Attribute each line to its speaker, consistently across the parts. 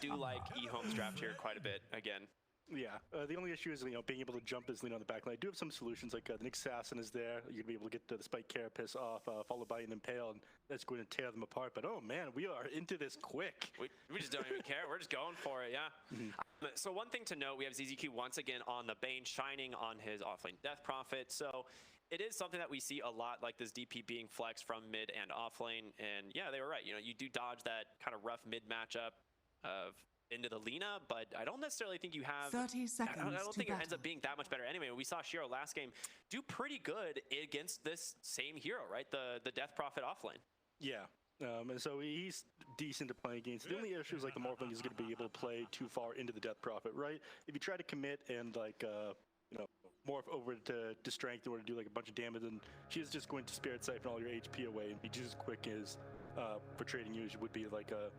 Speaker 1: do like EHOME's draft here quite a bit again.
Speaker 2: Yeah, the only issue is, being able to jump his lean on the back line. I do have some solutions, like the Nick Assassin is there. You're going to be able to get the Spike Carapace off, followed by an Impale, and that's going to tear them apart. But, oh, man, we are into this quick.
Speaker 1: We just don't even care. We're just going for it, yeah. So one thing to note, we have ZZQ once again on the Bane, shining on his offlane Death Prophet. So it is something that we see a lot, like this DP being flexed from mid and offlane. And, yeah, they were right. You do dodge that kind of rough mid matchup of into the Lina, but I don't necessarily think you have
Speaker 3: 30 seconds.
Speaker 1: I don't think it ends up being that much better anyway. We saw Shiro last game do pretty good against this same hero, right? The Death Prophet offlane.
Speaker 2: Yeah. And so he's decent to play against. The only issue is like the Morphling is going to be able to play too far into the Death Prophet, right? If you try to commit and like morph over to strength in order to do like a bunch of damage, then she is just going to Spirit Siphon all your HP away and be just as quick as for trading you as you would be like a,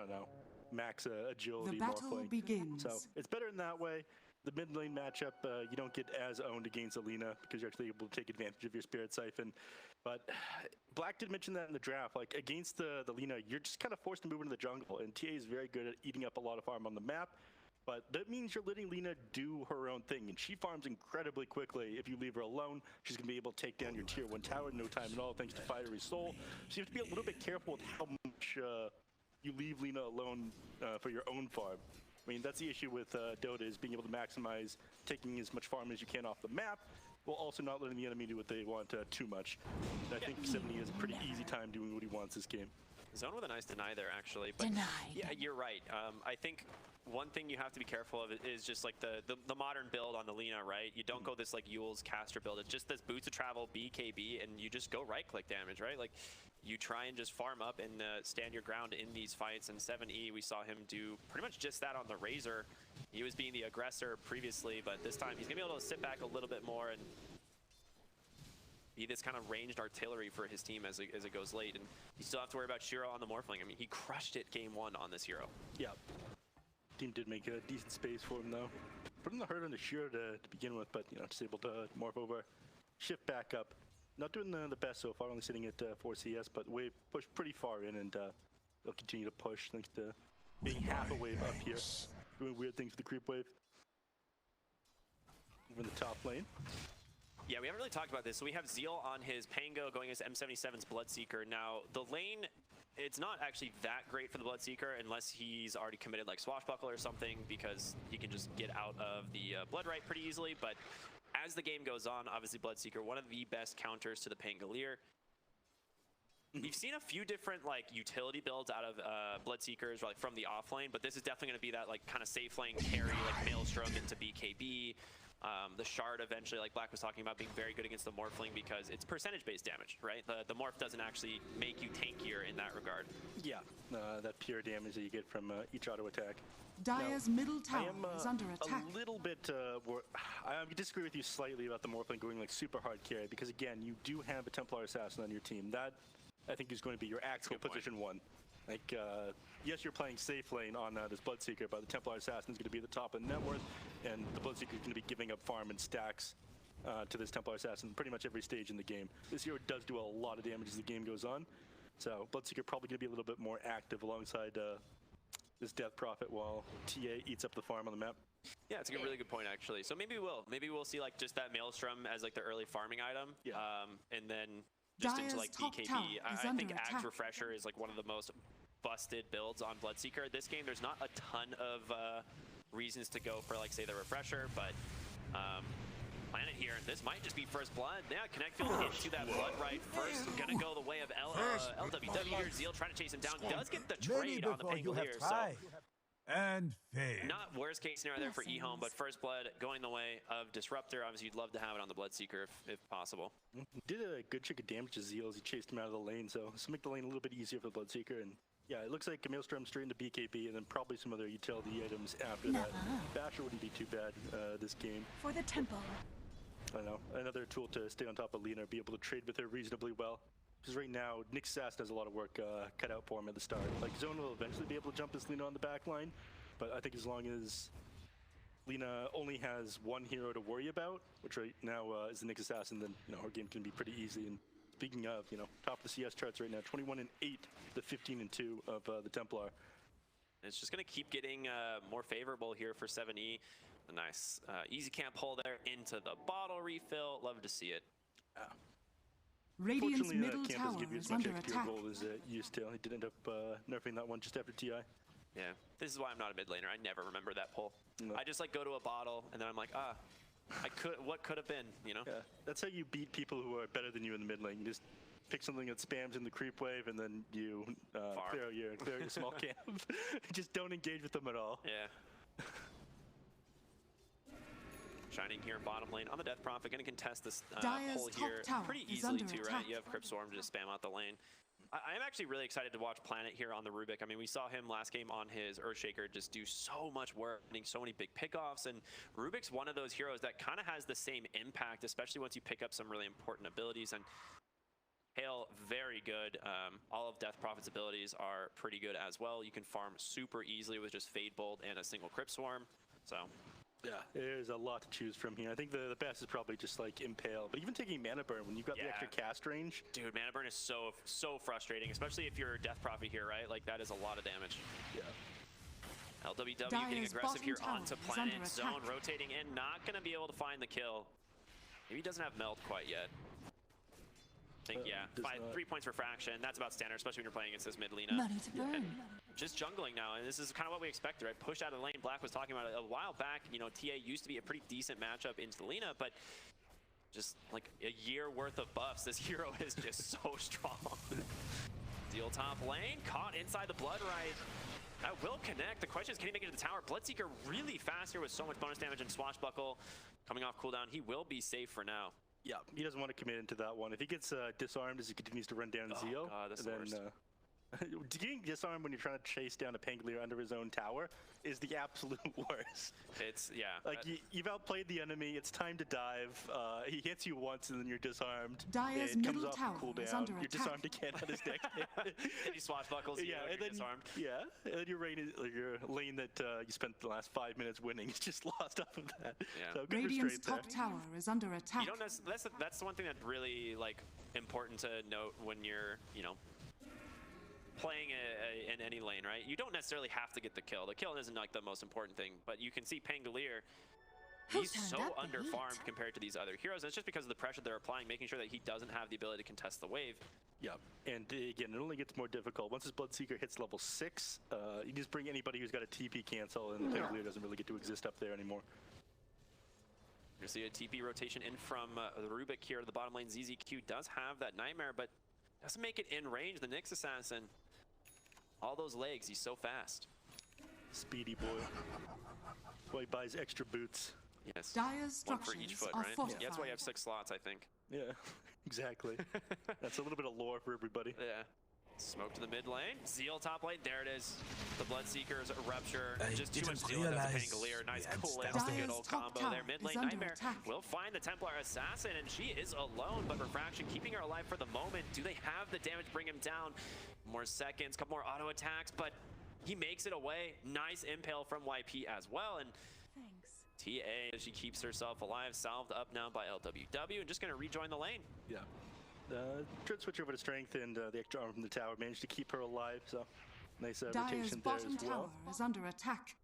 Speaker 2: I don't know, max agility.
Speaker 3: The battle begins.
Speaker 2: So it's better in that way. The mid lane matchup, you don't get as owned against Alina because you're actually able to take advantage of your Spirit Siphon. But Black did mention that in the draft, like against the Lina, you're just kind of forced to move into the jungle, and TA is very good at eating up a lot of farm on the map. But that means you're letting Lina do her own thing, and she farms incredibly quickly. If you leave her alone, she's going to be able to take down your tier 1 tower in no time at all, thanks to Fiery Soul. So you have to be a little bit careful with how much you leave Lina alone for your own farm. I mean, that's the issue with Dota, is being able to maximize taking as much farm as you can off the map, while also not letting the enemy do what they want too much. And I think 70 has a pretty easy time doing what he wants this game.
Speaker 1: Zone with a nice deny there, actually. But yeah, you're right. I think one thing you have to be careful of is just like the modern build on the Lina, right? You don't go this like Yule's caster build. It's just this boots of travel, BKB, and you just go right-click damage, right? Like you try and just farm up and stand your ground in these fights. And 7E, we saw him do pretty much just that on the Razor. He was being the aggressor previously, but this time he's gonna be able to sit back a little bit more and be this kind of ranged artillery for his team as it goes late. And you still have to worry about Shiro on the Morphling. I mean, he crushed it game 1 on this hero.
Speaker 2: Yeah. Team did make a decent space for him, though. Put in the hurt on the Shiro to begin with, but, just able to morph over, shift back up. Not doing the best so far, only sitting at 4 CS, but wave pushed pretty far in, and they'll continue to push thanks to being half a wave up here. Doing weird things with the creep wave. Over in the top lane.
Speaker 1: Yeah, we haven't really talked about this. So we have Zeal on his Pango going as M77's Bloodseeker. Now, the lane, it's not actually that great for the Bloodseeker unless he's already committed like Swashbuckle or something, because he can just get out of the Bloodright pretty easily. But as the game goes on, obviously Bloodseeker, one of the best counters to the Pangolier. We've seen a few different like utility builds out of Bloodseekers like from the offlane, but this is definitely going to be that like kind of safe lane carry, like Maelstrom into BKB. The Shard eventually, like Black was talking about, being very good against the Morphling because it's percentage-based damage, right? The Morph doesn't actually make you tankier in that regard.
Speaker 2: Yeah, that pure damage that you get from each auto attack.
Speaker 3: Dire's middle tower is under attack.
Speaker 2: A little bit, I disagree with you slightly about the Morphling going like super hard carry, because again, you do have a Templar Assassin on your team. That, I think, is going to be your actual position 1. Like, yes, you're playing safe lane on this Bloodseeker, but the Templar Assassin is going to be at the top of net worth, and the Bloodseeker is going to be giving up farm and stacks to this Templar Assassin pretty much every stage in the game. This hero does do a lot of damage as the game goes on, so Bloodseeker probably going to be a little bit more active alongside this Death Prophet while TA eats up the farm on the map.
Speaker 1: Yeah, it's a really good point, actually. So maybe we'll see like just that Maelstrom as like the early farming item, and then just into like BKB. I think Axe Refresher is like one of the most busted builds on Bloodseeker. This game, there's not a ton of reasons to go for like say the Refresher, but Planet here, this might just be first blood. Yeah, Connect Field into that Bloodright first. Gonna go the way of LWW here. Zeal trying to chase him down. Does get the trade on the Pangolier, so
Speaker 4: and fail.
Speaker 1: Not worst case scenario there for EHOME, but first blood going the way of Disruptor. Obviously, you'd love to have it on the Bloodseeker if possible.
Speaker 2: Did a good chunk of damage to Zeal as he chased him out of the lane, so this will make the lane a little bit easier for the Bloodseeker. And yeah, it looks like Maelstrom straight into BKB, and then probably some other utility items after that. Basher wouldn't be too bad this game.
Speaker 5: For the temple.
Speaker 2: I don't know, another tool to stay on top of Lina, be able to trade with her reasonably well. Because right now, Nick Sass has a lot of work cut out for him at the start. Like, Zone will eventually be able to jump this Lina on the back line, but I think as long as Lina only has one hero to worry about, which right now is the Nick Assassin, then her game can be pretty easy. And speaking of, top of the CS charts right now, 21-8, the 15-2 of the Templar.
Speaker 1: It's just going to keep getting more favorable here for 7E. A nice easy camp pull there into the bottle refill. Love to see it.
Speaker 3: Radiant's
Speaker 2: Fortunately,
Speaker 3: middle
Speaker 2: camp
Speaker 3: tower
Speaker 2: doesn't give you
Speaker 3: is
Speaker 2: as much
Speaker 3: under
Speaker 2: XP
Speaker 3: attack.
Speaker 2: roll as it used to. He did end up nerfing that one just after TI.
Speaker 1: Yeah, this is why I'm not a mid laner. I never remember that pull.
Speaker 2: No.
Speaker 1: I just like go to a bottle and then I'm like, what could have been, you know?
Speaker 2: Yeah, that's how you beat people who are better than you in the mid lane. You just pick something that spams in the creep wave and then you clear out your small camp. Just don't engage with them at all.
Speaker 1: Yeah. Shining here bottom lane on the Death Prophet, going to contest this
Speaker 3: Dire's
Speaker 1: pull
Speaker 3: top
Speaker 1: here
Speaker 3: tower
Speaker 1: pretty
Speaker 3: is
Speaker 1: easily
Speaker 3: under
Speaker 1: too,
Speaker 3: attack.
Speaker 1: right? You have Crypt Swarm to just spam out the lane. I'm actually really excited to watch Planet here on the Rubik. I mean, we saw him last game on his Earthshaker just do so much work, getting so many big pickoffs, and Rubik's one of those heroes that kind of has the same impact, especially once you pick up some really important abilities. And Hail, very good. All of Death Prophet's abilities are pretty good as well. You can farm super easily with just Fade Bolt and a single Crypt Swarm. So
Speaker 2: yeah, there's a lot to choose from here. I think the best is probably just like Impale, but even taking Mana Burn when you've got the extra cast range.
Speaker 1: Dude, Mana Burn is so frustrating, especially if you're Death Prophet here, right? Like that is a lot of damage.
Speaker 2: Yeah.
Speaker 1: LWW
Speaker 3: Dire's
Speaker 1: getting aggressive here
Speaker 3: bottom
Speaker 1: onto
Speaker 3: tower is
Speaker 1: Planet
Speaker 3: under
Speaker 1: Zone,
Speaker 3: attack.
Speaker 1: rotating in, not gonna be able to find the kill. Maybe he doesn't have Melt quite yet. I think, yeah, 3 points for fraction. That's about standard, especially when you're playing against this mid Lina.
Speaker 3: Money to burn.
Speaker 1: Just jungling now, and this is kind of what we expected, right? Push out of the lane. Black was talking about it a while back. You know, TA used to be a pretty decent matchup into the Lina, but just like a year worth of buffs, this hero is just so strong. Deal top lane, caught inside the Blood Right. That will connect. The question is, can he make it to the tower? Bloodseeker really fast here with so much bonus damage and Swashbuckle coming off cooldown. He will be safe for now.
Speaker 2: Yeah, he doesn't want to commit into that one. If he gets disarmed as he continues to run down Zeal,
Speaker 1: God, that's the
Speaker 2: then
Speaker 1: worst.
Speaker 2: getting disarmed when you're trying to chase down a Pangolier under his own tower is the absolute worst.
Speaker 1: It's, yeah.
Speaker 2: Like, you've outplayed the enemy, it's time to dive, he hits you once and then you're disarmed.
Speaker 3: Dire's
Speaker 2: it comes
Speaker 3: middle
Speaker 2: off
Speaker 3: tower
Speaker 2: cooldown,
Speaker 3: is under
Speaker 2: you're
Speaker 3: attack.
Speaker 2: disarmed again on his deck.
Speaker 1: And he swashbuckles you,
Speaker 2: Yeah, and
Speaker 1: you're
Speaker 2: then
Speaker 1: disarmed.
Speaker 2: and then your lane that you spent the last 5 minutes winning is just lost off of that.
Speaker 1: Yeah.
Speaker 2: So good
Speaker 3: Radiant's
Speaker 2: restraint
Speaker 3: top
Speaker 2: there.
Speaker 3: tower is under attack.
Speaker 1: You don't that's the one thing that's really like important to note when you're, you know, playing in any lane, right? You don't necessarily have to get the kill. The kill isn't like the most important thing, but you can see Pangolier, he's
Speaker 3: turned
Speaker 1: so
Speaker 3: up the
Speaker 1: underfarmed
Speaker 3: heat?
Speaker 1: compared to these other heroes. And it's just because of the pressure they're applying, making sure that he doesn't have the ability to contest the wave.
Speaker 2: Yeah, and again, it only gets more difficult. Once his Bloodseeker hits level 6, you just bring anybody who's got a TP cancel, and the Pangolier doesn't really get to exist up there anymore.
Speaker 1: You'll see a TP rotation in from the Rubik here to the bottom lane. ZZQ does have that Nightmare, but doesn't make it in range. The Nyx Assassin, all those legs, he's so fast.
Speaker 2: Speedy boy. Boy buys extra boots.
Speaker 1: Yes.
Speaker 3: Dire's
Speaker 1: One for each
Speaker 3: structures
Speaker 1: foot,
Speaker 3: are
Speaker 1: right?
Speaker 3: fortified.
Speaker 1: Yeah, that's why you have 6 slots, I think.
Speaker 2: Yeah, exactly. That's a little bit of lore for everybody.
Speaker 1: Yeah. Smoke to the mid lane. Zeal top lane. There it is. The Bloodseeker's Rupture.
Speaker 4: I
Speaker 1: Just too much
Speaker 4: didn't
Speaker 1: Zeal with the
Speaker 4: realize
Speaker 1: Pangolier. Nice
Speaker 4: we had
Speaker 1: cool in.
Speaker 4: stealth.
Speaker 1: The good
Speaker 3: Dire's
Speaker 1: old
Speaker 3: top
Speaker 1: combo there.
Speaker 3: tower
Speaker 1: Mid
Speaker 3: is
Speaker 1: lane
Speaker 3: under
Speaker 1: Nightmare
Speaker 3: attack.
Speaker 1: will find the Templar Assassin, and she is alone, but Refraction keeping her alive for the moment. Do they have the damage to bring him down? More seconds, couple more auto attacks, but he makes it away. Nice impale from YP as well, and
Speaker 3: Thanks.
Speaker 1: TA, she keeps herself alive, salved up now by LWW, and just going to rejoin the lane.
Speaker 2: Yeah. Tried to switch over to strength, and the extra arm from the tower managed to keep her alive, so nice
Speaker 3: Dire's
Speaker 2: rotation there
Speaker 3: bottom
Speaker 2: as well.
Speaker 3: tower is under attack.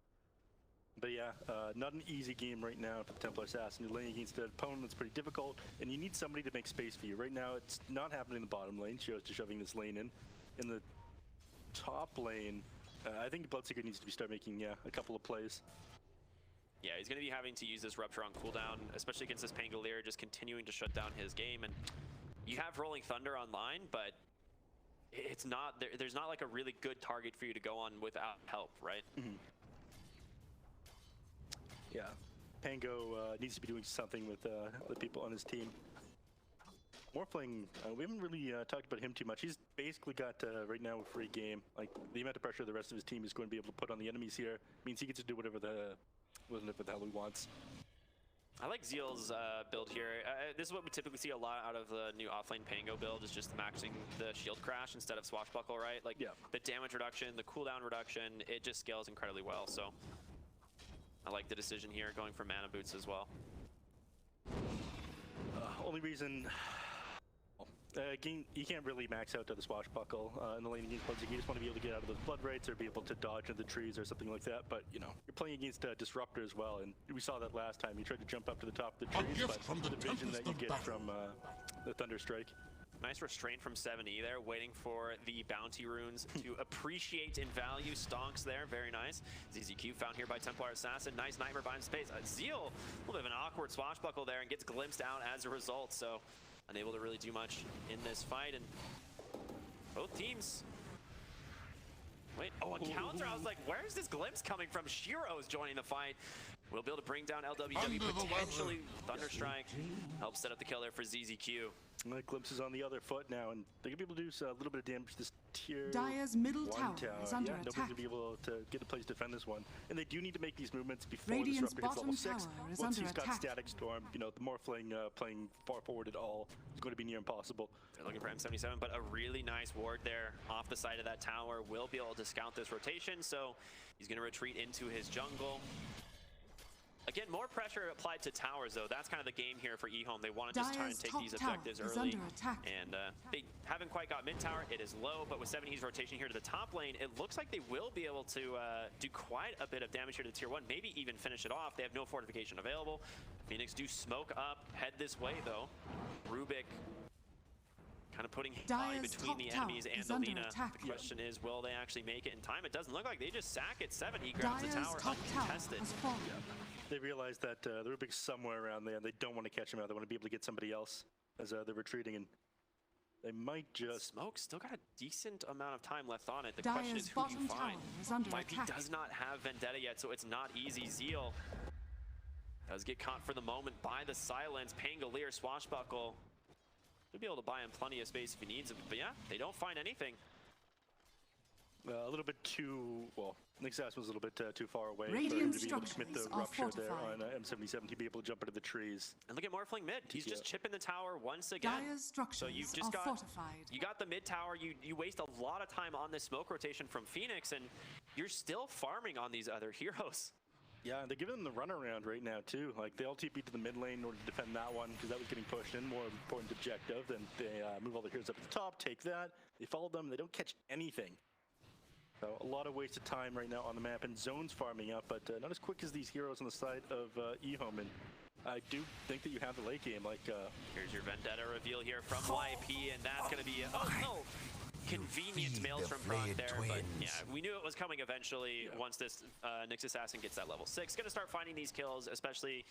Speaker 2: But yeah, not an easy game right now for the Templar Assassin. You're laying against an opponent that's pretty difficult, and you need somebody to make space for you. Right now, it's not happening in the bottom lane. She was just shoving this lane in. In the top lane, I think Bloodseeker needs to start making, a couple of plays.
Speaker 1: Yeah, he's going to be having to use this Rupture on cooldown, especially against this Pangolier, just continuing to shut down his game. And you have Rolling Thunder online, but it's not there's not like a really good target for you to go on without help, right?
Speaker 2: Mm-hmm. Yeah, Pango needs to be doing something with the people on his team. Morphling, we haven't really talked about him too much. He's basically got, right now, a free game. Like, the amount of pressure the rest of his team is going to be able to put on the enemies here means he gets to do whatever the hell he wants.
Speaker 1: I like Zeal's build here. This is what we typically see a lot out of the new offlane Pango build, is just maxing the shield crash instead of Swashbuckle, right? Like, the damage reduction, the cooldown reduction, it just scales incredibly well, so I like the decision here, going for mana boots as well.
Speaker 2: Only reason... You can't really max out to the swashbuckle in the lane against Bloodseeker. You just want to be able to get out of those blood rates or be able to dodge into the trees or something like that. But, you know, you're playing against a Disruptor as well, and we saw that last time. You tried to jump up to the top of the trees, but the vision that you get from the Thunder Strike.
Speaker 1: Nice restraint from 7E there, waiting for the bounty runes to appreciate in value. Stonks there, very nice. ZZQ found here by Templar Assassin. Nice Nightmare behind space. Zeal, a little bit of an awkward swashbuckle there and gets glimpsed out as a result. So unable to really do much in this fight. And both teams... Wait, oh, a counter. I was like, where's this glimpse coming from? Shiro's joining the fight. We'll be able to bring down LWW, potentially Thunderstrike. Helps set up the kill there for ZZQ.
Speaker 2: Glimpses on the other foot now, and they're going to be able to do a little bit of damage to this tier
Speaker 3: Dire's middle
Speaker 2: 1
Speaker 3: tower is under
Speaker 2: yeah, nobody's
Speaker 3: attack.
Speaker 2: going to be able to get a place to defend this one. And they do need to make these movements before
Speaker 3: Radiant's
Speaker 2: Disruptor hits level 6.
Speaker 3: bottom tower is
Speaker 2: Once
Speaker 3: under
Speaker 2: he's got
Speaker 3: attack.
Speaker 2: Static Storm, you know, the Morphling playing far forward at all is going to be near impossible.
Speaker 1: They're looking for M77, but a really nice ward there off the side of that tower. Will be able to discount this rotation, so he's going to retreat into his jungle. Again, more pressure applied to towers, though. That's kind of the game here for EHOME. They want to just try and take these objectives early. And they haven't quite got mid tower. It is low, but with 7E's rotation here to the top lane, it looks like they will be able to do quite a bit of damage here to tier 1, maybe even finish it off. They have no fortification available. Phoenix do smoke up, head this way, though. Rubik kind of putting body between the enemies and the Lina. The question is, will they actually make it in time? It doesn't look like they just sack it. 7E grabs the tower uncontested.
Speaker 2: They realize that the Rubik's somewhere around there, and they don't want to catch him out. They want to be able to get somebody else as they're retreating, and they might just...
Speaker 1: Smoke still got a decent amount of time left on it. The question is who you find. YP does not have Vendetta yet, so it's not easy. Zeal does get caught for the moment by the silence. Pangolier, Swashbuckle. He'll be able to buy him plenty of space if he needs it, but yeah, they don't find anything.
Speaker 2: A little bit too, well, Nick Sass was a little bit too far away
Speaker 3: Radiant
Speaker 2: for him to be able to commit the
Speaker 3: structures are
Speaker 2: rupture there
Speaker 3: fortified.
Speaker 2: on M77 to be able to jump into the trees.
Speaker 1: And look at Morphling mid. He's just chipping the tower once again.
Speaker 3: Dire's structures
Speaker 1: So you've just got
Speaker 3: fortified.
Speaker 1: you got the mid tower. You waste a lot of time on this smoke rotation from Phoenix, and you're still farming on these other heroes.
Speaker 2: Yeah, and they're giving them the runaround right now too. Like they all TP to the mid lane in order to defend that one because that was getting pushed in. More important objective. Then they move all the heroes up to the top, take that. They follow them. They don't catch anything. So a lot of wasted time right now on the map, and zones farming up, but not as quick as these heroes on the side of EHOME. And I do think that you have the late game. Like
Speaker 1: here's your Vendetta reveal here from YP, and that's going to be convenient Maelstrom proc there. But yeah, we knew it was coming eventually once this Nyx Assassin gets that level 6. Going to start finding these kills, especially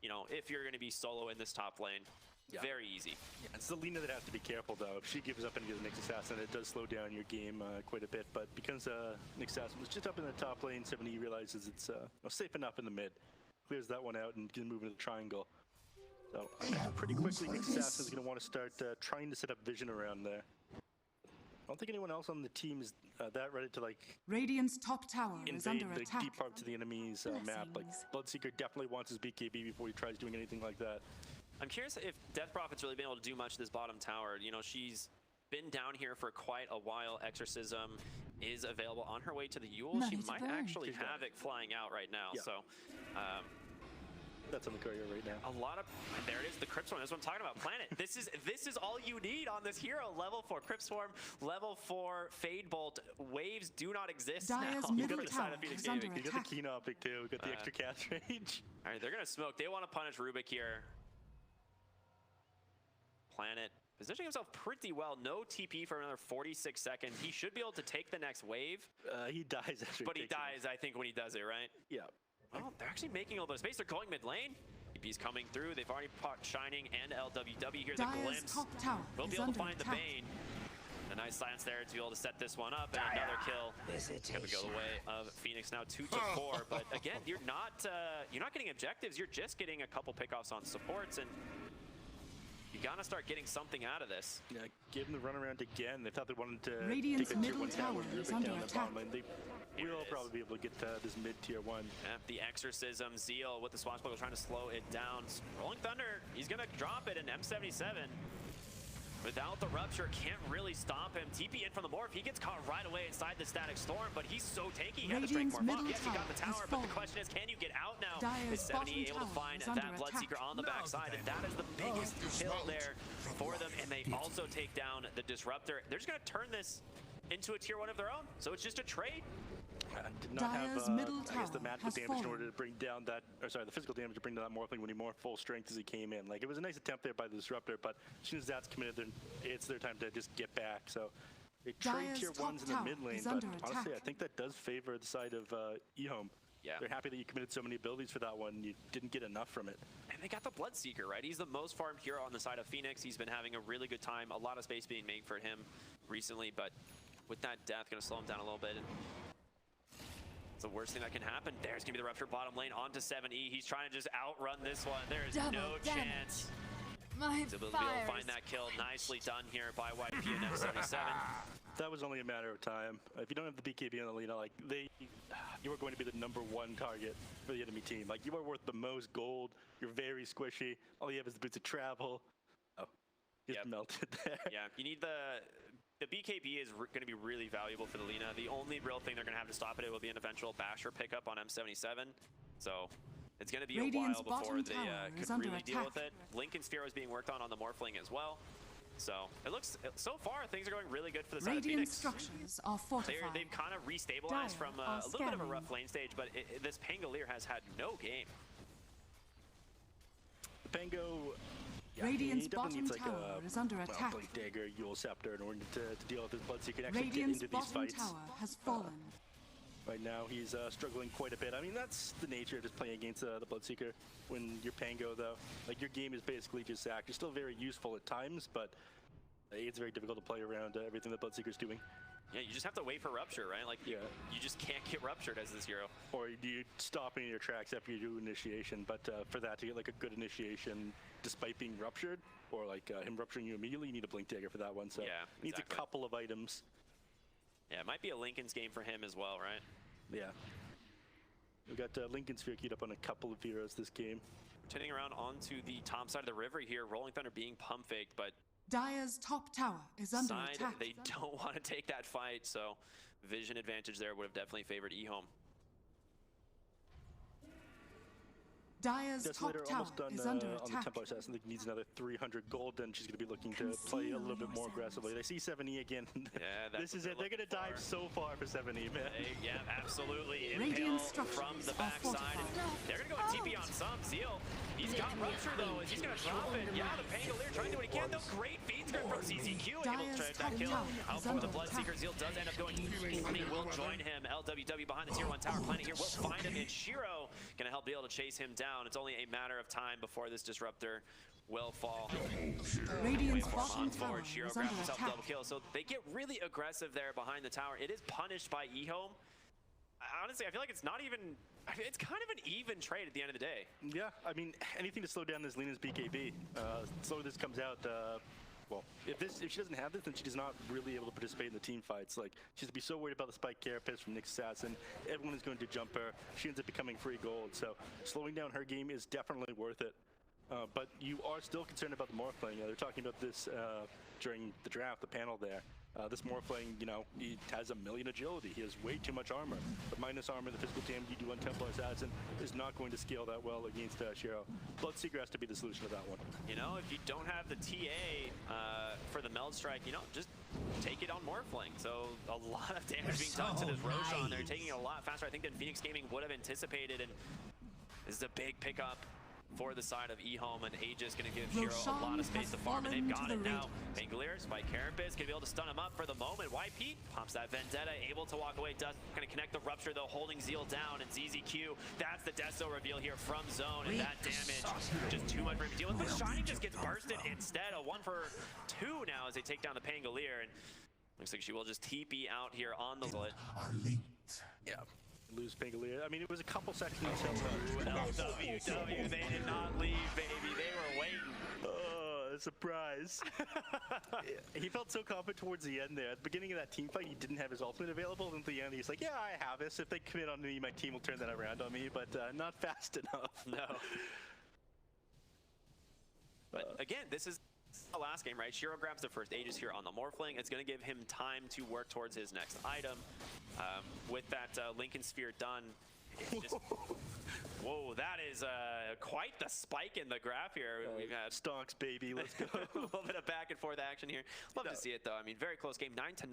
Speaker 1: if you're going to be solo in this top lane. Yeah. Very easy.
Speaker 2: Yeah, it's the Lina that has to be careful, though. If she gives up and gets the Nyx Assassin, it does slow down your game quite a bit. But because Nyx Assassin was just up in the top lane, 7E realizes it's safe enough in the mid. Clears that one out and can move into the triangle. So pretty quickly, Nyx Assassin is going to want to start trying to set up vision around there. I don't think anyone else on the team is that ready to
Speaker 3: Radiant's top tower is under
Speaker 2: invade the
Speaker 3: attack.
Speaker 2: deep parts of the enemy's map. Like Bloodseeker definitely wants his BKB before he tries doing anything like that.
Speaker 1: I'm curious if Death Prophet's really been able to do much this bottom tower. She's been down here for quite a while. Exorcism is available on her way to the Yule. She might actually have it flying out right now. Yeah. So
Speaker 2: that's on the courier right now.
Speaker 1: A lot of, and there it is, the Crypt Swarm. That's what I'm talking about. Planet. This is all you need on this hero. Level 4 Crypt Swarm, level 4 Fade Bolt. Waves do not exist now.
Speaker 3: You got
Speaker 2: the Keen Optic too. We got the extra cast range.
Speaker 1: All right, they're gonna smoke. They want to punish Rubik here. Planet positioning himself pretty well. No TP for another 46 seconds. He should be able to take the next wave.
Speaker 2: He dies after.
Speaker 1: But he dies, I think, when he does it, right?
Speaker 2: Yeah.
Speaker 1: Oh, they're actually making a little bit of space. They're going mid lane. TP's coming through. They've already popped Shining and LWW. Here's a glimpse. We'll be able to find the Bane. A nice silence there to be able to set this one up, and another kill. Gonna go the way of Phoenix now 2-4. But again, you're not getting objectives. You're just getting a couple pickoffs on supports, and you gotta start getting something out of this.
Speaker 2: Yeah, give them the runaround again. They thought they wanted to
Speaker 3: Radiant's
Speaker 2: take a tier 1
Speaker 3: tower
Speaker 2: tower
Speaker 3: is under attack.
Speaker 2: They will probably be able to get this mid tier 1.
Speaker 1: Yeah, the Exorcism, Zeal with the Swashbuckle trying to slow it down. Rolling Thunder, he's gonna drop it in M77. Without the rupture, can't really stop him. TP in from the morph. He gets caught right away inside the static storm, but he's so tanky. He had to strength morph up. Yes, he got the tower, but the question is, can you get out now? Is 70 able to find that Bloodseeker on the backside? And that is the biggest kill there for them. And they also take down the Disruptor. They're just going to turn this into a tier 1 of their own. So it's just a trade.
Speaker 2: Did not have, I guess, the magical damage in order to bring down that, or sorry, the physical damage to bring down that morphling when he morphed full strength as he came in. Like, it was a nice attempt there by the Disruptor, but as soon as that's committed, then it's their time to just get back. So they trade tier 1s in the mid lane, but honestly, I think that does favor the side of EHOME.
Speaker 1: Yeah.
Speaker 2: They're happy that you committed so many abilities for that one. You didn't get enough from it.
Speaker 1: And they got the Bloodseeker, right? He's the most farmed hero on the side of Phoenix. He's been having a really good time. A lot of space being made for him recently, but with that death, going to slow him down a little bit. And it's the worst thing that can happen. There's going to be the Rupture bottom lane onto 7E. He's trying to just outrun this one. There is no chance. To be able to find that kill. Nicely done here by YP and M77.
Speaker 2: That was only a matter of time. If you don't have the BKB on the lead, like you are going to be the #1 target for the enemy team. Like, you are worth the most gold. You're very squishy. All you have is the boots of travel. Oh, just melted there.
Speaker 1: Yeah, you need the BKB is going to be really valuable for the Lina. The only real thing they're going to have to stop it will be an eventual Basher pickup on M77. So it's going to be a while before they could really deal with it. Lincoln Sphere is being worked on the Morphling as well. So it looks, so far things are going really good for the side of Phoenix.
Speaker 3: Structures are fortified.
Speaker 1: They've kind of restabilized from a little bit of a rough lane stage, but this Pangolier has had no game.
Speaker 2: The Pango,
Speaker 3: Radiant's bottom tower is under attack.
Speaker 2: Blade Dagger, Yule Scepter in order to deal with his Bloodseeker and actually
Speaker 3: Radiant's
Speaker 2: get into these fights.
Speaker 3: tower has fallen.
Speaker 2: Right now, he's struggling quite a bit. I mean, that's the nature of just playing against the Bloodseeker. When you're Pango, though, like, your game is basically just Zac. You're still very useful at times, but it's very difficult to play around everything the Bloodseeker's doing.
Speaker 1: Yeah, you just have to wait for Rupture, right? Like, you just can't get Ruptured as this hero.
Speaker 2: Or you stop in your tracks after you do initiation, but for that to get, like, a good initiation despite being Ruptured, or, like, him Rupturing you immediately, you need a Blink Dagger for that one, so
Speaker 1: yeah,
Speaker 2: needs a couple of items.
Speaker 1: Yeah, it might be a Lincoln's game for him as well, right?
Speaker 2: Yeah. We've got Lincoln Sphere queued up on a couple of heroes this game.
Speaker 1: Turning around onto the top side of the river here, Rolling Thunder being pump faked, but
Speaker 3: Dire's top tower is under attack.
Speaker 1: They don't want to take that fight, so vision advantage there would have definitely favored EHOME.
Speaker 3: Dire's top tower is under
Speaker 2: on the
Speaker 3: attack.
Speaker 2: Templar Assassin. I think needs another 300 gold, and she's going to be looking to play a little bit more aggressively. They see 7E again.
Speaker 1: Yeah,
Speaker 2: this is it. They're going to dive so far for 7E, man.
Speaker 1: Yeah, absolutely. Impale from the backside. They're going to go with TP on some. Zeal, he's got Rupture, though, as he's going to drop it. Yeah, the Pangolier trying to do what he can, though. Great feed script from CZQ, able to trade that kill. Out for the Bloodseeker. Zeal does end up going. He will join him. LWW behind the tier 1 tower. Planet here will find him, and Shiro going to help be able to chase him down. It's only a matter of time before this Disruptor will fall.
Speaker 3: Radiant's bottom tower
Speaker 1: Shiro
Speaker 3: is
Speaker 1: grabs
Speaker 3: under
Speaker 1: himself
Speaker 3: attack.
Speaker 1: double kill, so they get really aggressive there behind the tower. It is punished by EHOME. Honestly, I feel like it's not even, it's kind of an even trade at the end of the day.
Speaker 2: Yeah, I mean, anything to slow down this Lina's BKB. Slower this comes out, well, if she doesn't have this, then she's not really able to participate in the team fights. Like, she's to be so worried about the spike carapace from Nyx Assassin. Everyone is going to jump her. She ends up becoming free gold. So slowing down her game is definitely worth it. But you are still concerned about the Morphling. They're talking about this during the draft, the panel there. This Morphling, you know, he has 1 million agility. He has way too much armor. The minus armor, the physical damage you do on Templar Assassin is not going to scale that well against Shiro. Bloodseeker has to be the solution to that one.
Speaker 1: You know, if you don't have the TA for the Meld Strike, you know, just take it on Morphling. So a lot of damage being done to this Roshan. They're taking it a lot faster, I think, than Phoenix Gaming would have anticipated. And this is a big pickup for the side of EHOME, and Aegis going to give Shiro a lot of space to farm, and they've got it now. Pangolier, Spike Carapace, going to be able to stun him up for the moment. YP pops that Vendetta, able to walk away. Does going to connect the Rupture, though, holding Zeal down, and ZZQ, that's the Deso reveal here from Zone, and that damage, just too much for him to deal with. But Shining just gets bursted instead. A 1 for 2 now as they take down the Pangolier, and looks like she will just TP out here on the split.
Speaker 2: Yeah. Lose Pangolier. I mean, it was a couple seconds until
Speaker 1: LWW, they did not leave, baby. They were waiting.
Speaker 2: Oh, surprise. He felt so confident towards the end there. At the beginning of that team fight, he didn't have his ultimate available. And at the end, he's like, yeah, I have this. If they commit on me, my team will turn that around on me, but not fast enough.
Speaker 1: No. But again, this is last game, right? Shiro grabs the first Aegis here on the Morphling. It's going to give him time to work towards his next item. With that Lincoln Sphere done, it's just... Whoa, that is quite the spike in the graph here. We've had
Speaker 2: Stonks, baby, let's go.
Speaker 1: a little bit of back and forth action here. Love to see it, though. I mean, very close game, 9-9,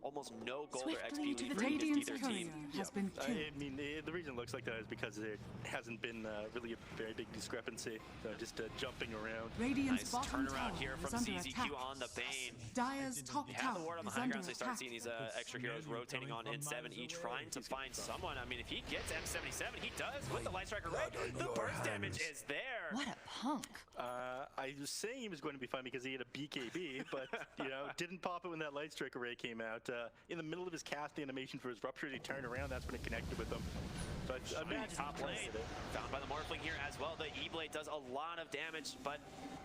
Speaker 1: almost no gold or XP lead for
Speaker 3: Radiant's
Speaker 1: either
Speaker 3: courier
Speaker 1: team.
Speaker 3: has been killed.
Speaker 2: I mean, the reason it looks like that is because there hasn't been really a very big discrepancy. Just jumping around.
Speaker 3: Radiant's
Speaker 1: Nice
Speaker 3: bottom tower
Speaker 1: turnaround here
Speaker 3: is
Speaker 1: from
Speaker 3: under
Speaker 1: ZZQ
Speaker 3: attack.
Speaker 1: on the Bane.
Speaker 3: Dire's top
Speaker 1: You have
Speaker 3: tower
Speaker 1: the ward on the
Speaker 3: is
Speaker 1: high
Speaker 3: under
Speaker 1: ground, so they start
Speaker 3: attack.
Speaker 1: seeing these extra heroes rotating on in 7E, trying to find someone. I mean, if he gets M77, he does with the Light Striker Ray. The burst damage is there.
Speaker 5: What a punk.
Speaker 2: I was saying he was going to be fine because he had a BKB, but, you know, didn't pop it when that Light Strike Array came out. In the middle of his cast animation for his Rupture, he turned around, that's when it connected with him. But imagine
Speaker 1: Top lane, found by the Morphling here as well. The E-Blade does a lot of damage, but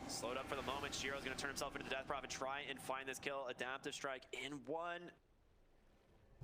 Speaker 1: slowed up for the moment. Shiro's going to turn himself into the Death Prophet, try and find this kill. Adaptive Strike in one.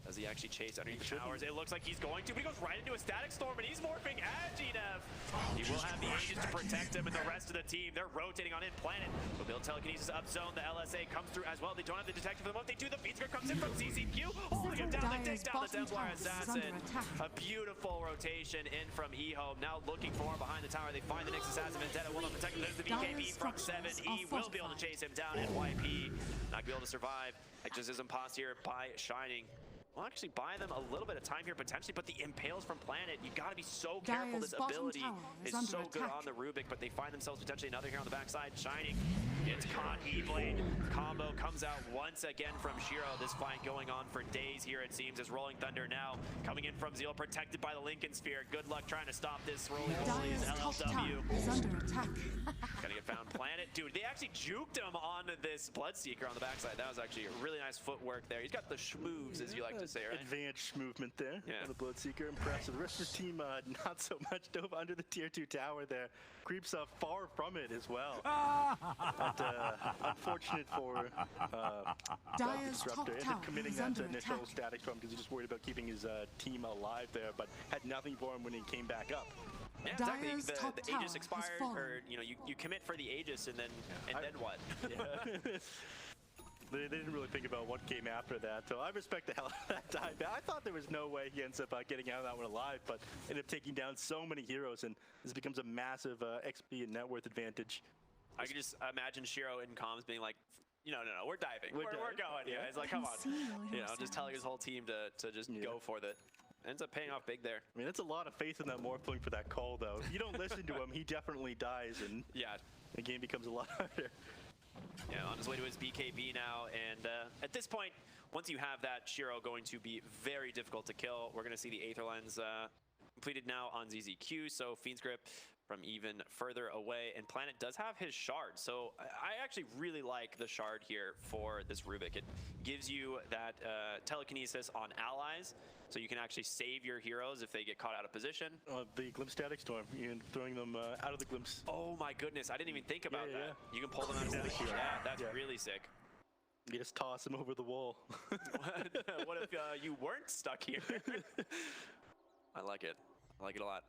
Speaker 1: Does he actually chase underneath the towers? It looks like he's going to, but he goes right into a Static Storm, and he's morphing as GNev. He will have the Aegis to protect him and the rest of the team. They're rotating on in Planet. But build telekinesis up zone. The LSA comes through as well. They don't have the detector for the moment. They do. The Beatsker comes in from CCQ. Holding him down. They take down the Templar Assassin. A beautiful rotation in from EHOME. Now looking for him behind the tower. They find the Nyx Assassin. Vendetta will not protect him. There's the BKB from 7E. Will be able to chase him down. And YP not be able to survive. Exorcism pass here by Shining. We'll actually buy them a little bit of time here potentially, but the Impales from Planet, you got to be so careful. This ability is so good on the Rubik, but they find themselves potentially another here on the backside. Shining gets caught. E-Blade combo comes out once again from Shiro. This fight going on for days here, it seems, as Rolling Thunder now coming in from Zeal, protected by the Lincoln Sphere. Good luck trying to stop this. Rolling Holy is LLW.
Speaker 3: Is under attack.
Speaker 1: Gonna get found. Planet, dude, they actually juked him on this Bloodseeker on the backside. That was actually a really nice footwork there. He's got the schmoves, as you like to say, right?
Speaker 2: Advanced movement there.
Speaker 1: Yeah.
Speaker 2: The Bloodseeker, impressive. The rest of the team, not so much. Dove under the tier 2 tower there. Creeps far from it as well. But unfortunate for
Speaker 3: Dire's
Speaker 2: Disruptor.
Speaker 3: top
Speaker 2: Ended
Speaker 3: tower
Speaker 2: up committing
Speaker 3: is
Speaker 2: that
Speaker 3: under
Speaker 2: initial
Speaker 3: attack.
Speaker 2: static storm because he's just worried about keeping his team alive there, but had nothing for him when he came back up.
Speaker 1: Yeah, exactly.
Speaker 3: Dire's top
Speaker 1: The
Speaker 3: tower
Speaker 1: Aegis
Speaker 3: has
Speaker 1: expired,
Speaker 3: fallen.
Speaker 1: or you commit for the Aegis, and then what?
Speaker 2: Yeah. They didn't really think about what came after that, so I respect the hell out of that time. I thought there was no way he ends up getting out of that one alive, but ended up taking down so many heroes, and this becomes a massive XP and net worth advantage.
Speaker 1: I can just imagine Shiro in comms being like, no, we're diving. We're going. Yeah, it's like, come on.
Speaker 3: Conceal
Speaker 1: Just telling his whole team to just go for it. Ends up paying off big there.
Speaker 2: I mean, that's a lot of faith in that Morphling for that call, though. If you don't listen to him, he definitely dies, and
Speaker 1: Yeah.
Speaker 2: the game becomes a lot harder.
Speaker 1: Yeah, on his way to his BKB now, and at this point, once you have that, Shiro going to be very difficult to kill. We're going to see the Aether Lens completed now on ZZQ, so Fiend's Grip from even further away, and Planet does have his shard, so I actually really like the shard here for this Rubik. It gives you that telekinesis on allies, so you can actually save your heroes if they get caught out of position.
Speaker 2: The Glimpse Static Storm, and throwing them out of the Glimpse.
Speaker 1: Oh my goodness, I didn't even think about
Speaker 2: Yeah,
Speaker 1: that. You can pull them out of position. Yeah, that's
Speaker 2: Yeah.
Speaker 1: really sick.
Speaker 2: You just toss them over the wall.
Speaker 1: What if you weren't stuck here? I like it. I like it a lot.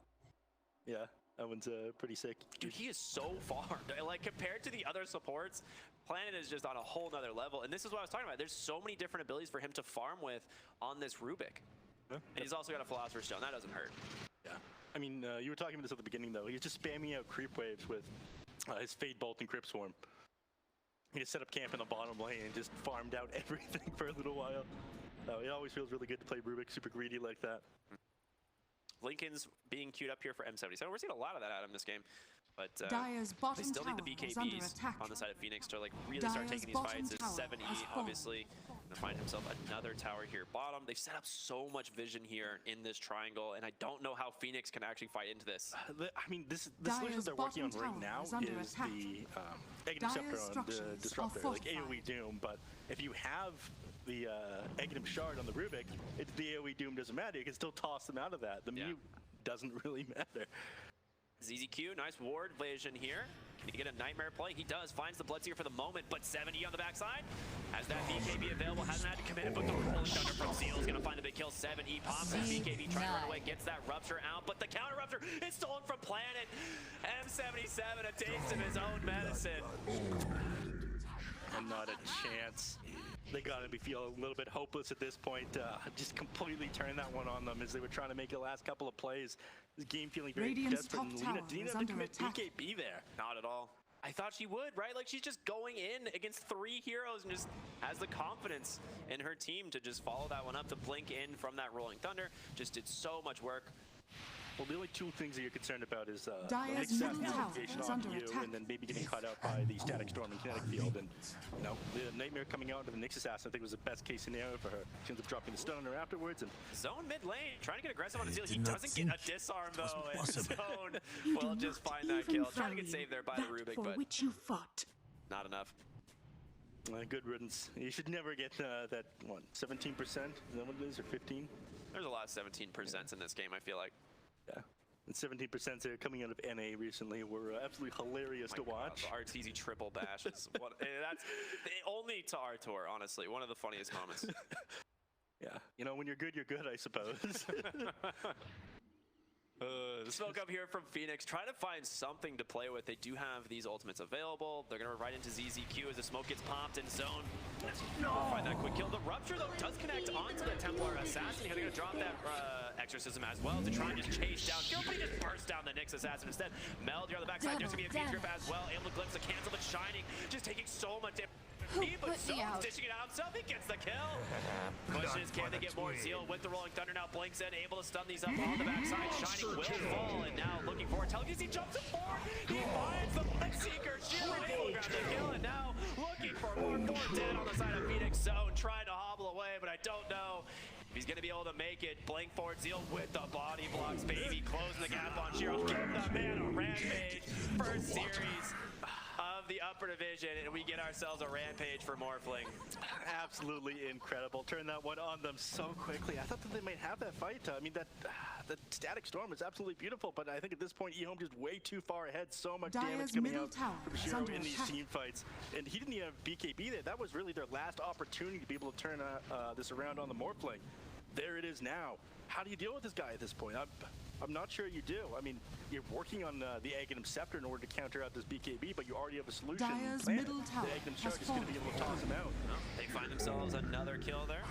Speaker 2: Yeah, that one's pretty sick.
Speaker 1: Dude, he is so far. Like, compared to the other supports, Planet is just on a whole nother level. And this is what I was talking about. There's so many different abilities for him to farm with on this Rubik. And he's also got a Philosopher's Stone. That doesn't hurt.
Speaker 2: Yeah. I mean, you were talking about this at the beginning, though. He's just spamming out creep waves with his Fade Bolt and Crypt Swarm. He just set up camp in the bottom lane and just farmed out everything for a little while. It always feels really good to play Rubik super greedy like that.
Speaker 1: Lincoln's being queued up here for M77. We're seeing a lot of that out of this game. But
Speaker 3: Dire's
Speaker 1: they
Speaker 3: bottom
Speaker 1: still need
Speaker 3: tower
Speaker 1: the
Speaker 3: is under
Speaker 1: BKBs
Speaker 3: attack.
Speaker 1: on the side of Phoenix to like really start
Speaker 3: Dire's
Speaker 1: taking these
Speaker 3: bottom
Speaker 1: fights. It's
Speaker 3: tower
Speaker 1: 7E,
Speaker 3: has fallen.
Speaker 1: obviously. Gonna find himself another tower here bottom. They've set up so much vision here in this triangle, and I don't know how Phoenix can actually fight into this.
Speaker 2: I mean, this solution
Speaker 3: Dire's
Speaker 2: they're working on
Speaker 3: bottom
Speaker 2: right now
Speaker 3: tower is under
Speaker 2: is
Speaker 3: attack.
Speaker 2: the Egg Scepter
Speaker 3: Dire's
Speaker 2: on the
Speaker 3: structures
Speaker 2: Disruptor,
Speaker 3: are
Speaker 2: like AoE Doom, but if you have the Eggnum Shard on the Rubik, the AoE Doom doesn't matter. You can still toss them out of that. The mute doesn't really matter.
Speaker 1: ZZQ, nice ward vision here. Can he get a Nightmare play? He does, finds the Bloodseeker for the moment, but 7E on the backside. Has that BKB available, hasn't had to commit it, but the Rolling Thunder from Zeal is gonna find the big kill. 7E pops his BKB, trying to run away, gets that Rupture out, but the counter Rupture is stolen from Planet. M77, a taste of his own medicine.
Speaker 2: and not a chance. They gotta be feeling a little bit hopeless at this point. Just completely turn that one on them as they were trying to make the last couple of plays. This game feeling very
Speaker 3: Radiant's
Speaker 2: desperate.
Speaker 3: top
Speaker 2: And
Speaker 3: tower
Speaker 2: Lina didn't
Speaker 3: is
Speaker 2: have to
Speaker 3: under
Speaker 2: commit
Speaker 3: attack.
Speaker 2: BKB there.
Speaker 1: Not at all. I thought she would, right? Like, she's just going in against 3 heroes and just has the confidence in her team to just follow that one up, to blink in from that Rolling Thunder. Just did so much work.
Speaker 2: Well, the only 2 things that you're concerned about is
Speaker 3: Dire's
Speaker 2: Nyx's
Speaker 3: middle tower
Speaker 2: application
Speaker 3: is
Speaker 2: on
Speaker 3: under
Speaker 2: you,
Speaker 3: attack.
Speaker 2: and then maybe getting caught out by the Static Storm and Kinetic Field. And, you know, the Nightmare coming out of the Nyx assassin, I think, was the best case scenario for her. She ends up dropping the stun on her afterwards. And
Speaker 1: Zone mid lane, trying to get aggressive on the Zeal. He
Speaker 4: did not
Speaker 1: doesn't get a
Speaker 4: think
Speaker 1: disarm,
Speaker 4: it was
Speaker 1: though, and
Speaker 4: possible.
Speaker 1: Zone
Speaker 3: You
Speaker 1: will
Speaker 3: do
Speaker 1: just
Speaker 3: not
Speaker 1: find that
Speaker 3: even
Speaker 1: kill. Trying to get
Speaker 3: value
Speaker 1: saved there by the
Speaker 3: that
Speaker 1: Rubik,
Speaker 3: for
Speaker 1: but
Speaker 3: which you fought.
Speaker 1: not enough.
Speaker 2: good riddance. You should never get that, what, 17%? Is that what it is, or 15?
Speaker 1: There's a lot of 17% in this game, I feel like.
Speaker 2: Yeah. And 17% are coming out of NA recently were absolutely hilarious to watch.
Speaker 1: The Arteezy triple bash is what, that's only to our tour, honestly. One of the funniest moments.
Speaker 2: Yeah. You know, when you're good, I suppose.
Speaker 1: The smoke up here from Phoenix, trying to find something to play with. They do have these ultimates available. They're going to right into ZZQ as the smoke gets popped in zone. Find that quick kill. The Rupture, though, does connect onto the Templar Assassin. They're going to drop that Exorcism as well to try and just chase down kill, but he just bursts down the Nyx Assassin instead. Meld here on the backside. There's going to be a Fiend Grip as well. Able to glimpse the cancel, but Shining just taking so much damage. But Zone's dishing it out himself. He gets the kill. Pushes. Can they get more Zeal with the Rolling Thunder? Now blinks in, able to stun these up on the backside. Shining will fall, and now looking forward. Tells he jumps it forward. He finds the Bloodseeker. Shield able to grab the kill, and now looking for more. 4 dead on the side of Phoenix. Zone trying to hobble away, but I don't know if he's going to be able to make it. Blink forward. Zeal with the body blocks, baby. Closing the gap on Shiro. Give the man a rampage. First series of the upper division, and we get ourselves a rampage for Morphling.
Speaker 2: Absolutely incredible. Turn that one on them so quickly. I thought that they might have that fight. I mean, the Static Storm is absolutely beautiful, but I think at this point, EHOME just way too far ahead. So much damage
Speaker 3: Dire's
Speaker 2: coming
Speaker 3: middle
Speaker 2: out
Speaker 3: tower
Speaker 2: from
Speaker 3: is
Speaker 2: Shiro
Speaker 3: under
Speaker 2: in these
Speaker 3: attack.
Speaker 2: team fights. And he didn't even have BKB there. That was really their last opportunity to be able to turn this around on the Morphling. There it is now. How do you deal with this guy at this point? I'm not sure you do. I mean, you're working on the Aghanim Scepter in order to counter out this BKB, but you already have a solution.
Speaker 3: Dire's
Speaker 2: planned.
Speaker 3: middle tower
Speaker 2: The Aghanim
Speaker 3: has
Speaker 2: Shark is going to be able to toss him out.
Speaker 1: Well, they find themselves another kill there.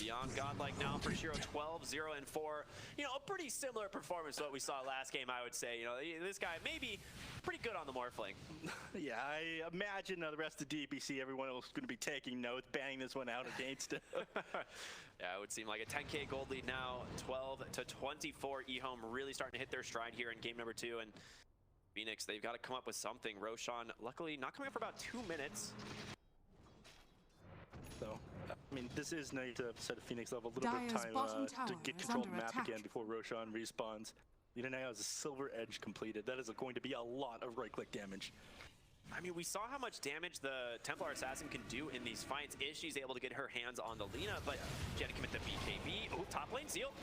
Speaker 1: Beyond godlike now for Shiro, 12, 0, and 4. You know, a pretty similar performance to what we saw last game, I would say. You know, this guy may be pretty good on the Morphling.
Speaker 2: Yeah, I imagine the rest of DPC, everyone else is going to be taking notes, banning this one out against it.
Speaker 1: Yeah, it would seem like a 10K gold lead now, 12 to 24. EHOME really starting to hit their stride here in game number 2, and Phoenix, they've got to come up with something. Roshan, luckily, not coming up for about 2 minutes.
Speaker 2: So, I mean, this is nice to set a Phoenix level a little bit of
Speaker 3: Dire's
Speaker 2: time
Speaker 3: bottom
Speaker 2: to
Speaker 3: tower
Speaker 2: get
Speaker 3: is
Speaker 2: control of the
Speaker 3: under
Speaker 2: map
Speaker 3: attack.
Speaker 2: again before Roshan respawns. Lina now has a Silver Edge completed. That is going to be a lot of right-click damage.
Speaker 1: I mean, we saw how much damage the Templar Assassin can do in these fights if she's able to get her hands on the Lina, but she had to commit the BKB. Oh, top lane Zeal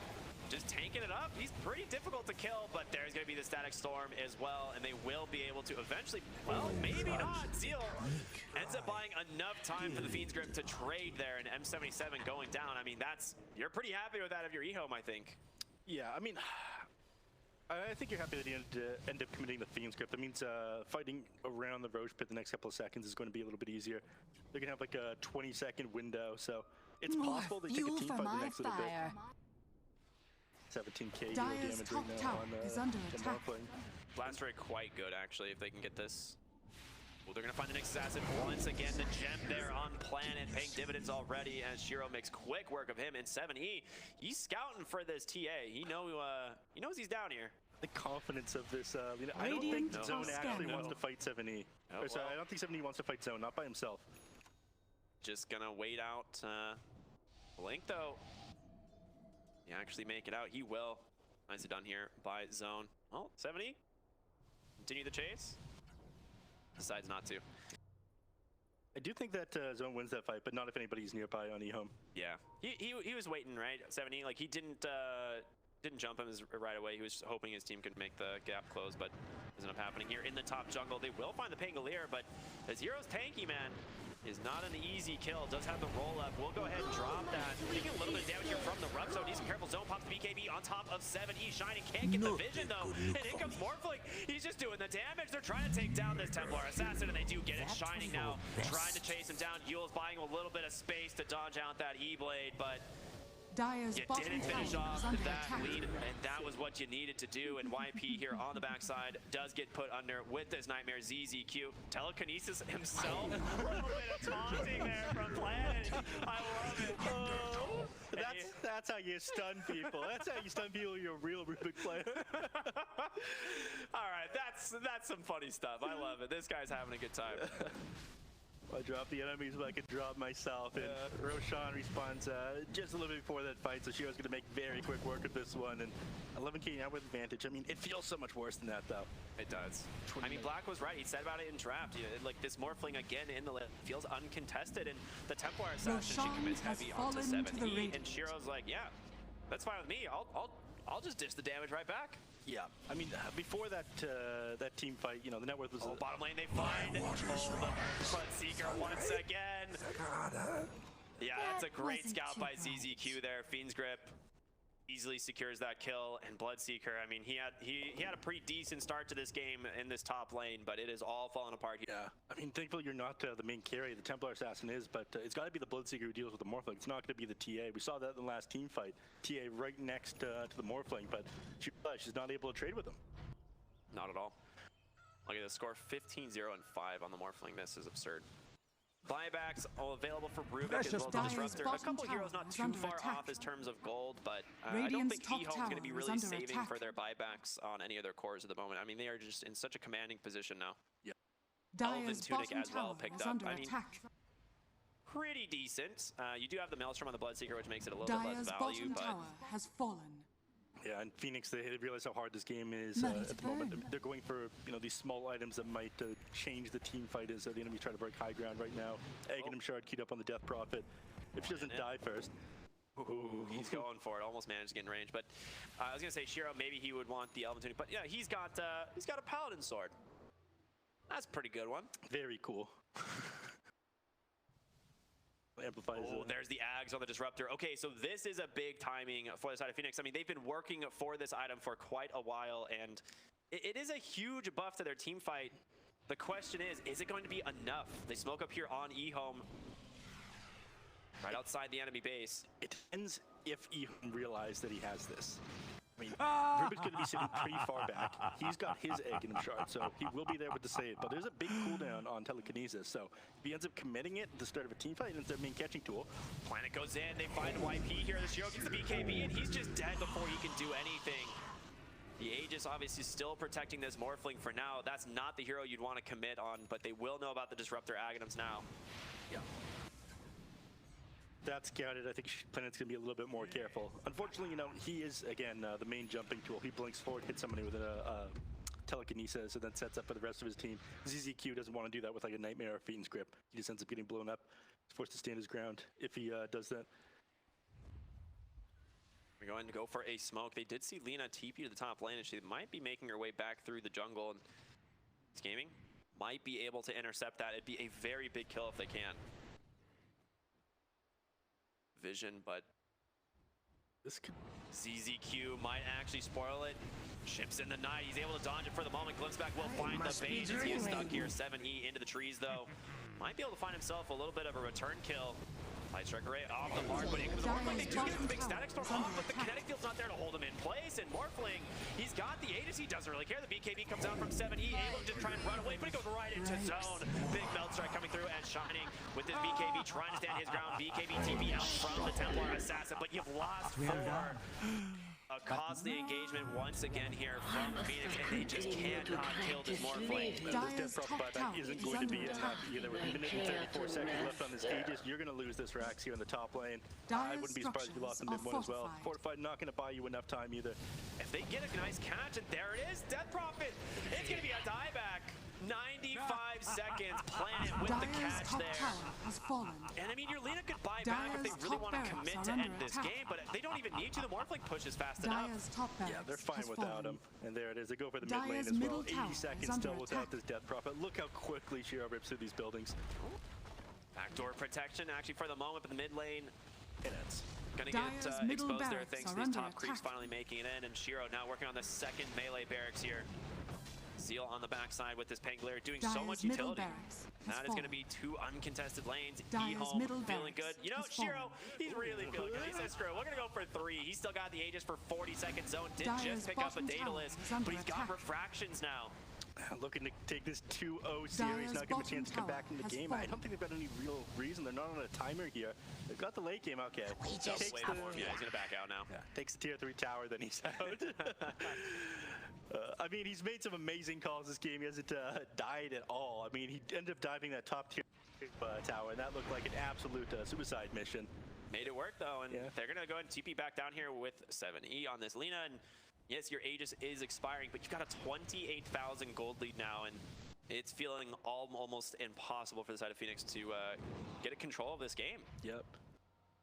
Speaker 1: just tanking it up. He's pretty difficult to kill, but there's going to be the Static Storm as well, and they will be able to eventually, well, maybe not. Zeal ends up buying enough time for the Fiend's Grip to trade there, and M77 going down. I mean, you're pretty happy with that if you're EHOME, I think.
Speaker 2: Yeah, I mean, I think you're happy that he end up committing the Fiend's Grip. That means fighting around the Roche Pit the next couple of seconds is going to be a little bit easier. They're going to have like a 20-second window, so it's possible they take a
Speaker 3: fuel
Speaker 2: team
Speaker 3: for
Speaker 2: fight the
Speaker 3: my
Speaker 2: next little bit.
Speaker 3: fire.
Speaker 2: 17k
Speaker 3: Dire's
Speaker 2: damage
Speaker 3: top
Speaker 2: right now
Speaker 3: tower
Speaker 2: on
Speaker 3: is under
Speaker 2: the
Speaker 3: attack.
Speaker 2: Morphling.
Speaker 1: Blast rate quite good, actually, if they can get this. Well, they're going to find the next assassin once again. The gem there on planet, paying dividends already as Shiro makes quick work of him in 7E. He's scouting for this TA. He knows he's down here.
Speaker 2: The confidence of this, I don't
Speaker 3: Radiant
Speaker 2: think Zone actually
Speaker 3: scanner.
Speaker 2: wants to fight 7E.
Speaker 1: Oh,
Speaker 2: Or sorry,
Speaker 1: well.
Speaker 2: I don't think 7E wants to fight Zone, not by himself.
Speaker 1: Just gonna wait out Blink, though. Yeah, actually make it out. He will. Nicely done here by Zone. Well, 70. Continue the chase. Decides not to.
Speaker 2: I do think that Zone wins that fight, but not if anybody's nearby on EHOME.
Speaker 1: Yeah. He was waiting, right? 70. Like, he didn't jump him right away. He was hoping his team could make the gap close, but doesn't end up happening here in the top jungle. They will find the Pangolier, but the Zero's tanky, man. is not an easy kill. Does have the roll up. We'll go ahead and drop that. Taking a little bit of damage here from the rough zone. Needs some careful zone. Pops the BKB on top of 7E. Shining can't get the vision though. And in comes Morphling. He's just doing the damage. They're trying to take down this Templar Assassin, and they do get it. Shining now trying to chase him down. Yule's buying a little bit of space to dodge out that E-Blade, but
Speaker 3: Dyer's
Speaker 1: you didn't finish off that lead, and that was what you needed to do. And YP here on the backside does get put under with this Nightmare ZZQ. Telekinesis himself. A little bit of taunting there from Planet. I love it. Oh.
Speaker 2: That's how you stun people. That's how you stun people. You're a real Rubik player.
Speaker 1: All right, that's some funny stuff. I love it. This guy's having a good time.
Speaker 2: I drop the enemies, but I can drop myself. And Roshan responds just a little bit before that fight, so Shiro's going to make very quick work of this one. And 11k now with advantage. I mean, it feels so much worse than that, though.
Speaker 1: It does. I mean, Black was right. He said about it in draft. Like, this Morphling again in the list feels uncontested, and the Templar Assassin she commits heavy onto 7E, and Shiro's like, yeah, that's fine with me. I'll just dish the damage right back.
Speaker 2: Yeah, I mean, before that that team fight, you know, the net worth was...
Speaker 1: bottom lane, they find the Bloodseeker once again. Yeah, that's a great scout by ZZQ there. Fiend's Grip easily secures that kill, and Bloodseeker, I mean, he had a pretty decent start to this game in this top lane, but it is all falling apart here.
Speaker 2: Yeah, I mean, thankfully you're not the main carry. The Templar Assassin is, but it's got to be the Bloodseeker who deals with the Morphling. It's not going to be the TA. We saw that in the last team fight. TA right next to the Morphling, but she's not able to trade with him.
Speaker 1: Not at all. Look at the score, 15-0 and 5 on the Morphling. This is absurd. Buybacks all available for Rubik as well as Disruptor. A couple heroes not too far off in terms of gold, but I don't think EHOME is going to be really saving for their buybacks on any of their cores at the moment. I mean, they are just in such a commanding position now.
Speaker 2: Yeah.
Speaker 1: Elven Tunic as well picked up. I mean, pretty decent. You do have the Maelstrom on the Bloodseeker, which makes it a little bit less value, but
Speaker 3: has fallen.
Speaker 2: Yeah, and Phoenix, they realize how hard this game is at the moment. They're going for, you know, these small items that might change the team fight as the enemy's trying to break high ground right now. Aghanim Shard queued up on the Death Prophet. If she doesn't die first.
Speaker 1: Ooh, he's going for it. Almost managed to get in range. But I was going to say, Shiro, maybe he would want the Elven Tunic. But yeah, he's got a Paladin Sword. That's a pretty good one.
Speaker 2: Very cool. Amplifies
Speaker 1: there's the Ags on the Disruptor. Okay, so this is a big timing for the side of Phoenix. I mean, they've been working for this item for quite a while, and it is a huge buff to their team fight. The question is it going to be enough? They smoke up here on EHOME, right outside the enemy base.
Speaker 2: It depends if EHOME realizes that he has this. I mean, Rubik's going to be sitting pretty far back. He's got his Aghanim Shard, so he will be there with the save. But there's a big cooldown on Telekinesis, so if he ends up committing it at the start of a team fight, it's their main catching tool.
Speaker 1: Planet goes in, they find YP here. The Shiro gets the BKB, and he's just dead before he can do anything. The Aegis obviously still protecting this Morphling for now. That's not the hero you'd want to commit on, but they will know about the Disruptor Aghanims now.
Speaker 2: Yeah. That's scouted. I think Planet's going to be a little bit more careful. Unfortunately, you know, he is, again, the main jumping tool. He blinks forward, hits somebody with a telekinesis, and then sets up for the rest of his team. ZZQ doesn't want to do that with like a Nightmare or Fiend's Grip. He just ends up getting blown up. He's forced to stand his ground if he does that.
Speaker 1: We're going to go for a smoke. They did see Lina TP to the top lane, and she might be making her way back through the jungle. And Gaming might be able to intercept that. It'd be a very big kill if they can. Vision, but
Speaker 2: this could...
Speaker 1: ZZQ might actually spoil it. Chips in the night. He's able to dodge it for the moment. Glimpse back will find the bait as he is stuck here. 7E into the trees, though. Might be able to find himself a little bit of a return kill. Light Strike Array off the mark, but in comes the Morphling. They do get the big Static Storm off, but the kinetic field's not there to hold him in place. And Morphling, he's got the Aegis. He doesn't really care. The BKB comes out from 7E, able to try and run away, but he goes right into zone. Big Melt Strike coming through and Shining with his BKB, trying to stand his ground. BKB TP out from the Templar Assassin, but you've lost 4. A costly engagement once again here from Phoenix, and they just cannot kill this Morphling.
Speaker 2: This Death Prophet buyback isn't going to be enough either. With a minute and 34 seconds left on this Aegis, you're going to lose this Rax here in the top lane. I wouldn't be surprised if you lost the mid one as well. Fortified not going to buy you enough time either.
Speaker 1: If they get a nice catch, and there it is, Death Prophet. It's going to be a dieback. 95 seconds, Planet with the catch there. And I mean, your Lina could buy back if they really want to commit to end this game, but they don't even need to. The Morphling pushes fast enough.
Speaker 2: Yeah, they're fine without him. And there it is. They go for the mid lane as well. 80 seconds still without this Death Prophet. Look how quickly Shiro rips through these buildings.
Speaker 1: Backdoor protection actually for the moment, but the mid lane
Speaker 2: And it's
Speaker 1: gonna
Speaker 3: Dire's
Speaker 1: get
Speaker 3: middle
Speaker 1: exposed there
Speaker 3: barracks
Speaker 1: thanks to
Speaker 3: are
Speaker 1: these
Speaker 3: under
Speaker 1: top creeps
Speaker 3: attack.
Speaker 1: finally making it in, and Shiro now working on the second melee barracks here. Zeal on the backside with this Pangolier doing so
Speaker 3: Dire's
Speaker 1: much
Speaker 3: middle
Speaker 1: utility.
Speaker 3: barracks has
Speaker 1: That is going to
Speaker 3: fallen.
Speaker 1: be 2 uncontested lanes.
Speaker 3: Dire's
Speaker 1: EHOME
Speaker 3: middle
Speaker 1: feeling
Speaker 3: barracks
Speaker 1: good. You know,
Speaker 3: has
Speaker 1: Shiro,
Speaker 3: fallen.
Speaker 1: he's really feeling good. He says, screw it, we're going to go for 3. He's still got the Aegis for 40 seconds zone. Did
Speaker 3: Dire's
Speaker 1: just pick up a
Speaker 3: bottom tower
Speaker 1: Daedalus,
Speaker 3: is under
Speaker 1: but he's got
Speaker 3: attack.
Speaker 1: refractions now.
Speaker 2: looking to take this 2-0 series,
Speaker 3: Dire's
Speaker 2: not give him a
Speaker 3: bottom
Speaker 2: chance to come
Speaker 3: tower
Speaker 2: back in the
Speaker 3: has
Speaker 2: game. I
Speaker 3: fallen.
Speaker 2: don't think they've got any real reason. They're not on a timer here. They've got the late game. Okay.
Speaker 1: Just wait for him. Yeah, he's going to back out now.
Speaker 2: Yeah, takes the tier 3 tower, then he's out. I mean, he's made some amazing calls this game. He hasn't died at all. I mean, he ended up diving that top tier tower, and that looked like an absolute suicide mission.
Speaker 1: Made it work, though, and
Speaker 2: Yeah.
Speaker 1: they're going to go ahead and TP back down here with 7E on this Lina. And yes, your Aegis is expiring, but you've got a 28,000 gold lead now, and it's feeling almost impossible for the side of Phoenix to get control of this game.
Speaker 2: Yep.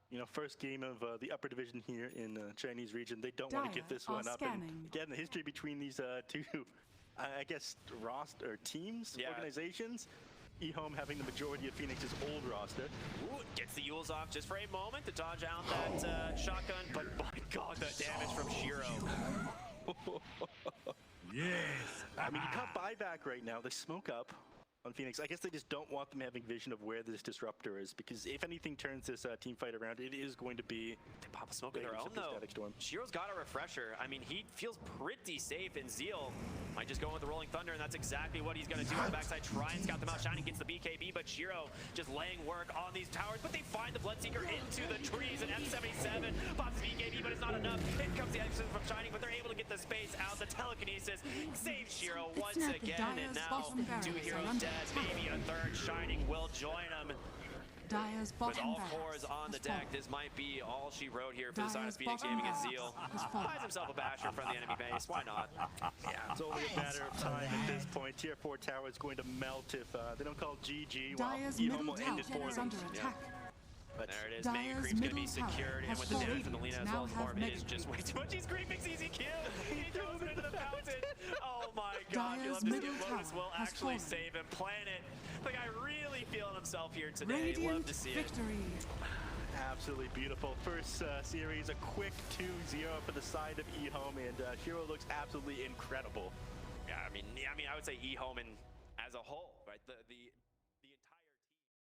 Speaker 2: You know, first game of the upper division here in the Chinese region. They don't want to give
Speaker 3: Dire
Speaker 2: this
Speaker 3: are
Speaker 2: one up.
Speaker 3: scanning.
Speaker 2: And again, the history between these two, I guess, roster teams,
Speaker 1: Yeah.
Speaker 2: organizations. EHOME having the majority of Phoenix's old roster.
Speaker 1: Ooh, gets the Yules off just for a moment to dodge out that shotgun, but my god, the damage from Shiro.
Speaker 4: Yes.
Speaker 2: I mean, you can't buy back right now. They smoke up on Phoenix. I guess they just don't want them having vision of where this disruptor is, because if anything turns this team fight around, it is going to be
Speaker 1: They pop a smoke of their
Speaker 2: Raiders
Speaker 1: own,
Speaker 2: of the
Speaker 1: though.
Speaker 2: Static Storm.
Speaker 1: Shiro's got a refresher. I mean, he feels pretty safe, and Zeal might just go with the Rolling Thunder, and that's exactly what he's going to do on the backside. Try and scout them out. Shining gets the BKB, but Shiro just laying work on these towers, but they find the Bloodseeker into the trees, and M77 pops the BKB, but it's not enough. In comes the exit from Shining, but they're able to get the space out. The telekinesis saves Shiro once
Speaker 3: snappy.
Speaker 1: again, and
Speaker 3: Dire's
Speaker 1: now
Speaker 3: bottom barracks
Speaker 1: 2
Speaker 3: are
Speaker 1: heroes
Speaker 3: under
Speaker 1: dead.
Speaker 3: attack.
Speaker 1: Maybe a third Shining will join them.
Speaker 3: Dire's
Speaker 1: With
Speaker 3: bottom
Speaker 1: all
Speaker 3: barracks
Speaker 1: cores on the
Speaker 3: has
Speaker 1: deck,
Speaker 3: fallen.
Speaker 1: this might be all she wrote here for the side of
Speaker 3: Dire's
Speaker 1: Phoenix
Speaker 3: bottom
Speaker 1: Gaming and
Speaker 3: barracks
Speaker 1: Zeal.
Speaker 3: has fallen.
Speaker 1: Buys himself a basher from the enemy base. Why not?
Speaker 2: Yeah, it's only a matter of time at this point. Tier 4 tower is going to melt if they don't call GG. Well,
Speaker 3: Dire's
Speaker 2: EHOME
Speaker 3: middle
Speaker 2: will end it
Speaker 3: tower
Speaker 2: for
Speaker 3: is
Speaker 2: them.
Speaker 3: under attack.
Speaker 2: But
Speaker 1: There it is.
Speaker 3: Dire's
Speaker 1: Main creep's going to be
Speaker 3: middle tower
Speaker 1: secured, and
Speaker 3: has
Speaker 1: with the damage from the
Speaker 3: fallen.
Speaker 1: Lina as
Speaker 3: Now
Speaker 1: well as
Speaker 3: have
Speaker 1: Orb, it is
Speaker 3: negative.
Speaker 1: just way too much. He's creeping, easy kill. He throws it into the fountain. Oh my god. You
Speaker 3: Dire's
Speaker 1: love to see
Speaker 3: middle
Speaker 1: Lotus
Speaker 3: tower
Speaker 1: will
Speaker 3: has
Speaker 1: actually
Speaker 3: fallen.
Speaker 1: save him. Planet. The guy really feeling himself here today. Love
Speaker 3: Radiant
Speaker 1: to see it.
Speaker 3: victory.
Speaker 2: absolutely beautiful. First series, a quick 2-0 for the side of EHOME, and Shiro looks absolutely incredible.
Speaker 1: Yeah, I mean, I would say EHOME and as a whole, right? The